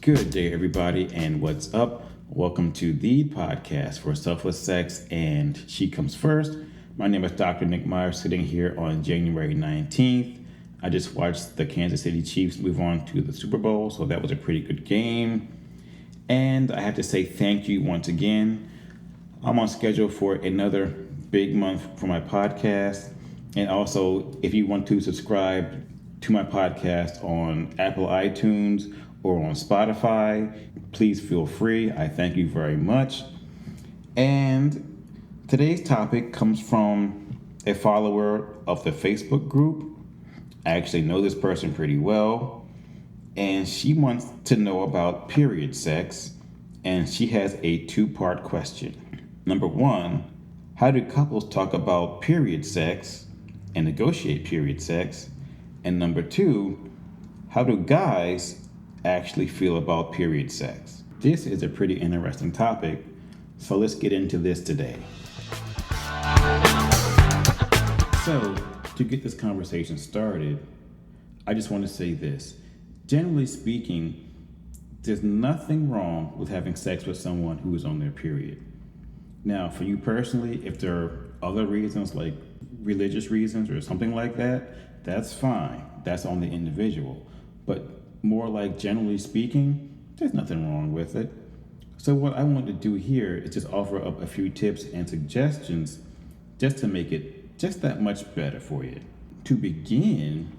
Good day, everybody, and what's up? Welcome to the podcast for Selfless Sex and She Comes First. My name is Dr. Nick Myers, sitting here on January 19th. I just watched the Kansas City Chiefs move on to the Super Bowl, so that was a pretty good game. And I have to say thank you once again. I'm on schedule for another big month for my podcast. And also, if you want to subscribe to my podcast on Apple iTunes or on Spotify, please feel free. I thank you very much. And today's topic comes from a follower of the Facebook group. I actually know this person pretty well, and she wants to know about period sex, and she has a two-part question. Number one, how do couples talk about period sex and negotiate period sex? And number two, how do guys actually feel about period sex? This is a pretty interesting topic, so let's get into this today. So, to get this conversation started, I just want to say this. Generally speaking, there's nothing wrong with having sex with someone who is on their period. Now, for you personally, if there are other reasons like religious reasons or something like that, that's fine. That's on the individual. But more like generally speaking, there's nothing wrong with it. So what I want to do here is just offer up a few tips and suggestions just to make it just that much better for you. To begin,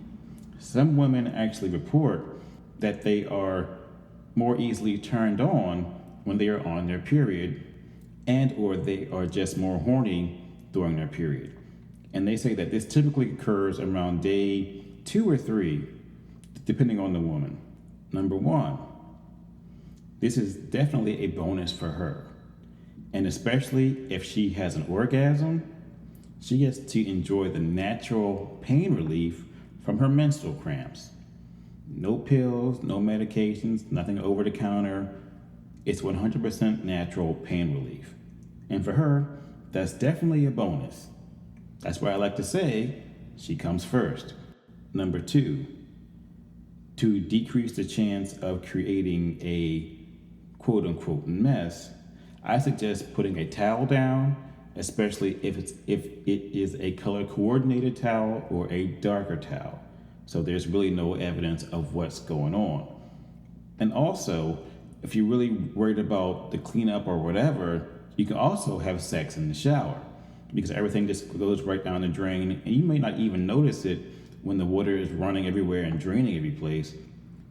some women actually report that they are more easily turned on when they are on their period, and or they are just more horny during their period. And they say that this typically occurs around day 2 or 3, depending on the woman. Number one, this is definitely a bonus for her. And especially if she has an orgasm, she gets to enjoy the natural pain relief from her menstrual cramps. No pills, no medications, nothing over the counter. It's 100% natural pain relief. And for her, that's definitely a bonus. That's why I like to say she comes first. Number two, to decrease the chance of creating a quote-unquote mess, I suggest putting a towel down, especially if it is a color-coordinated towel or a darker towel. So there's really no evidence of what's going on. And also, if you're really worried about the cleanup or whatever, you can also have sex in the shower because everything just goes right down the drain, and you may not even notice it when the water is running everywhere and draining every place.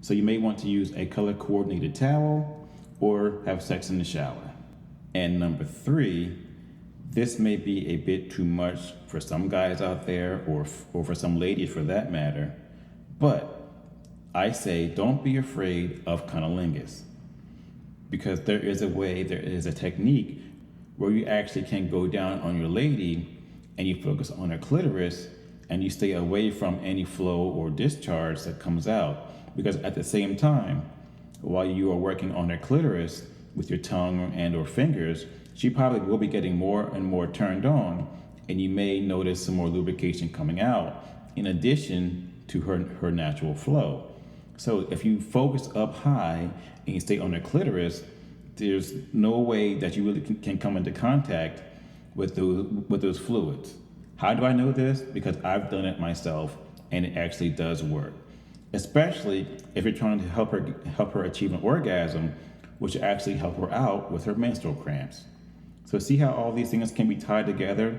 So you may want to use a color-coordinated towel or have sex in the shower. And number three, this may be a bit too much for some guys out there or for some ladies for that matter, but I say don't be afraid of cunnilingus, because there is a technique where you actually can go down on your lady and you focus on her clitoris and you stay away from any flow or discharge that comes out, because at the same time, while you are working on her clitoris with your tongue and or fingers, she probably will be getting more and more turned on, and you may notice some more lubrication coming out in addition to her natural flow. So if you focus up high and you stay on her clitoris, there's no way that you really can come into contact with those fluids. How do I know this? Because I've done it myself, and it actually does work. Especially if you're trying to help her achieve an orgasm, which will actually help her out with her menstrual cramps. So see how all these things can be tied together,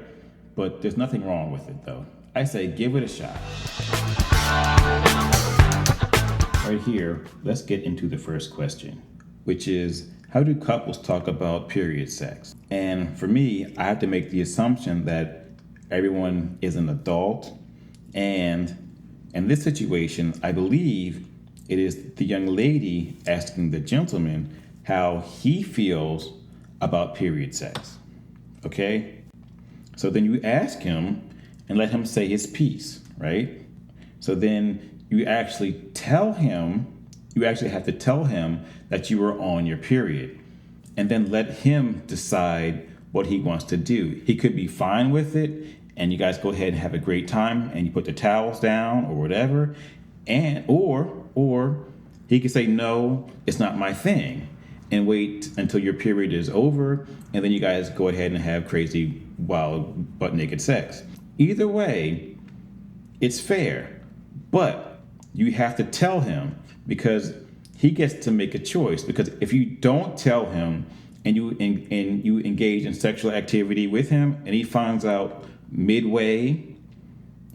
but there's nothing wrong with it though. I say give it a shot. Right here, let's get into the first question, which is, how do couples talk about period sex? And for me, I have to make the assumption that everyone is an adult, and in this situation, I believe it is the young lady asking the gentleman how he feels about period sex. Okay? So then you ask him and let him say his piece, right? So then you actually have to tell him that you are on your period, and then let him decide what he wants to do. He could be fine with it, and you guys go ahead and have a great time, and you put the towels down or whatever, and or he He could say, no, it's not my thing, and wait until your period is over, and then you guys go ahead and have crazy, wild, butt naked sex. Either way, it's fair, but you have to tell him, because he gets to make a choice. Because if you don't tell him and you engage in sexual activity with him, and he finds out midway,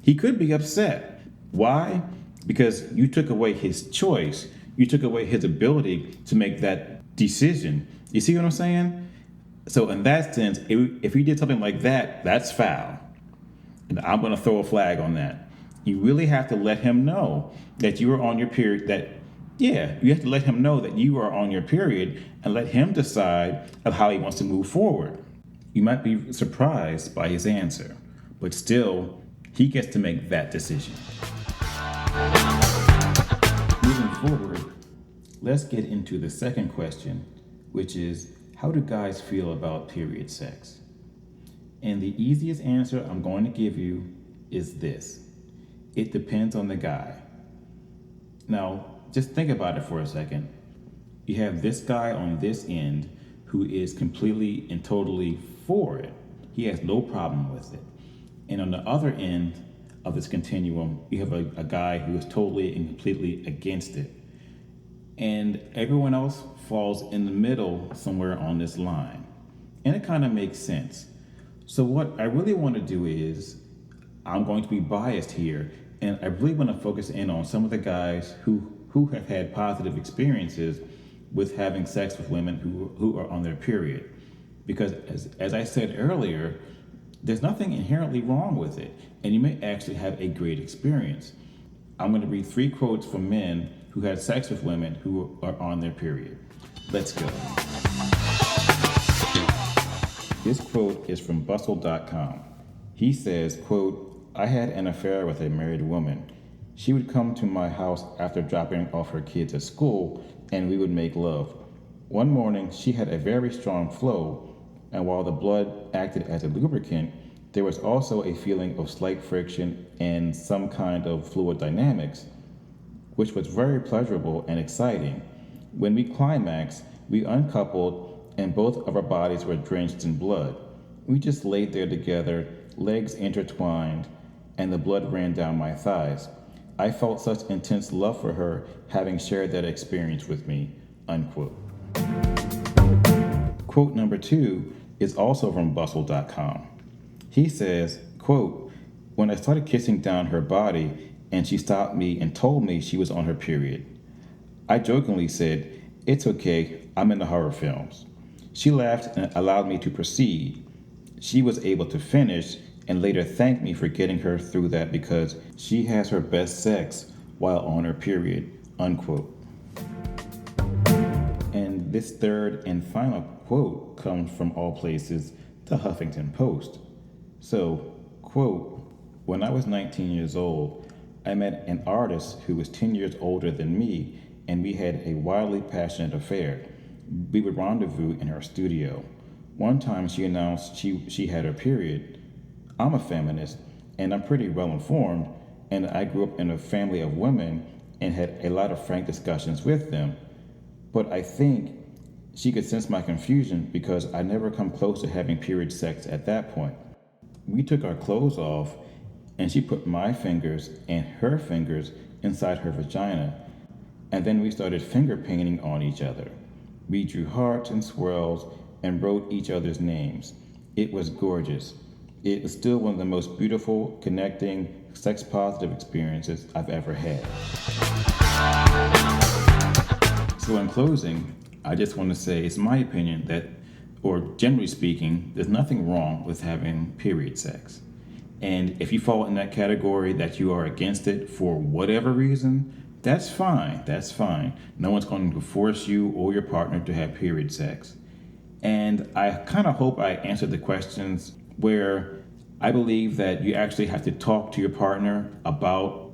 he could be upset. Why? Because you took away his choice. You took away his ability to make that decision. You see what I'm saying? So in that sense, if he did something like that, that's foul. And I'm going to throw a flag on that. You really have to let him know that you are on your period, you have to let him know that you are on your period, and let him decide of how he wants to move forward. You might be surprised by his answer, but still, he gets to make that decision. Moving forward, let's get into the second question, which is, how do guys feel about period sex? And the easiest answer I'm going to give you is this: it depends on the guy. Now, just think about it for a second. You have this guy on this end who is completely and totally for it. He has no problem with it. And on the other end of this continuum, you have a guy who is totally and completely against it. And everyone else falls in the middle somewhere on this line. And it kind of makes sense. So what I really want to do is, I'm going to be biased here, and I really want to focus in on some of the guys who have had positive experiences with having sex with women who are on their period. Because as I said earlier, there's nothing inherently wrong with it, and you may actually have a great experience. I'm going to read 3 quotes from men who had sex with women who are on their period. Let's go. This quote is from Bustle.com. He says, quote, "I had an affair with a married woman. She would come to my house after dropping off her kids at school, and we would make love. One morning, she had a very strong flow, and while the blood acted as a lubricant, there was also a feeling of slight friction and some kind of fluid dynamics, which was very pleasurable and exciting. When we climaxed, we uncoupled, and both of our bodies were drenched in blood. We just laid there together, legs intertwined, and the blood ran down my thighs. I felt such intense love for her, having shared that experience with me," unquote. Quote number 2 is also from Bustle.com. He says, quote, "When I started kissing down her body and she stopped me and told me she was on her period, I jokingly said, 'It's okay, I'm into horror films.' She laughed and allowed me to proceed. She was able to finish and later thanked me for getting her through that because she has her best sex while on her period," unquote. And this third and final quote comes from all places, the Huffington Post. So, quote, "When I was 19 years old, I met an artist who was 10 years older than me, and we had a wildly passionate affair. We would rendezvous in her studio. One time she announced she had her period. I'm a feminist, and I'm pretty well informed, and I grew up in a family of women and had a lot of frank discussions with them. But I think she could sense my confusion because I never come close to having period sex at that point. We took our clothes off, and she put my fingers and her fingers inside her vagina, and then we started finger painting on each other. We drew hearts and swirls and wrote each other's names. It was gorgeous. It is still one of the most beautiful, connecting, sex-positive experiences I've ever had." So in closing, I just want to say it's my opinion that, or generally speaking, there's nothing wrong with having period sex. And if you fall in that category that you are against it for whatever reason, that's fine. That's fine. No one's going to force you or your partner to have period sex. And I kind of hope I answered the questions where I believe that you actually have to talk to your partner about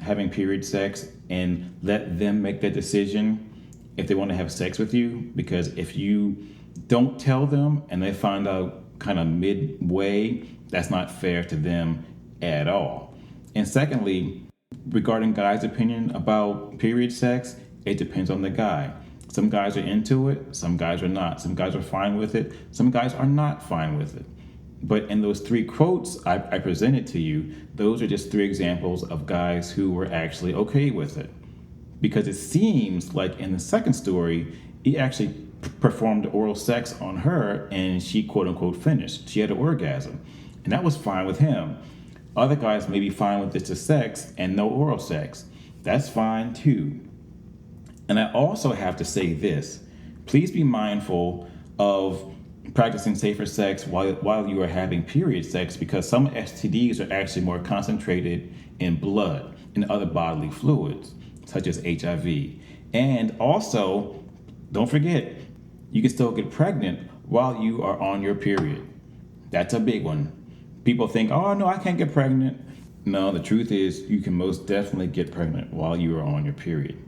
having period sex and let them make that decision if they want to have sex with you. Because if you don't tell them and they find out kind of midway, that's not fair to them at all. And secondly, regarding guys' opinion about period sex, It depends on the guy. Some guys are into it, some guys are not. Some guys are fine with it, some guys are not fine with it. But in those 3 quotes I presented to you, those are just 3 examples of guys who were actually okay with it. Because it seems like in the second story, he actually performed oral sex on her and she quote unquote finished. She had an orgasm. And that was fine with him. Other guys may be fine with just the sex and no oral sex. That's fine too. And I also have to say this. Please be mindful of practicing safer sex while you are having period sex, because some STDs are actually more concentrated in blood and other bodily fluids, such as HIV. And also, don't forget, you can still get pregnant while you are on your period. That's a big one. People think, oh no, I can't get pregnant. No, the truth is you can most definitely get pregnant while you are on your period.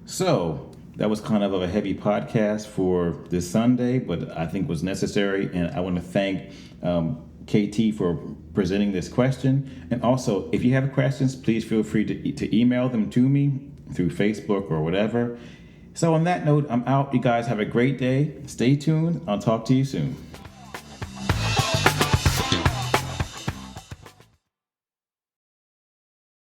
So that was kind of a heavy podcast for this Sunday, but I think was necessary. And I want to thank KT for presenting this question. And also, if you have questions, please feel free to email them to me through Facebook or whatever. So on that note, I'm out. You guys have a great day. Stay tuned. I'll talk to you soon.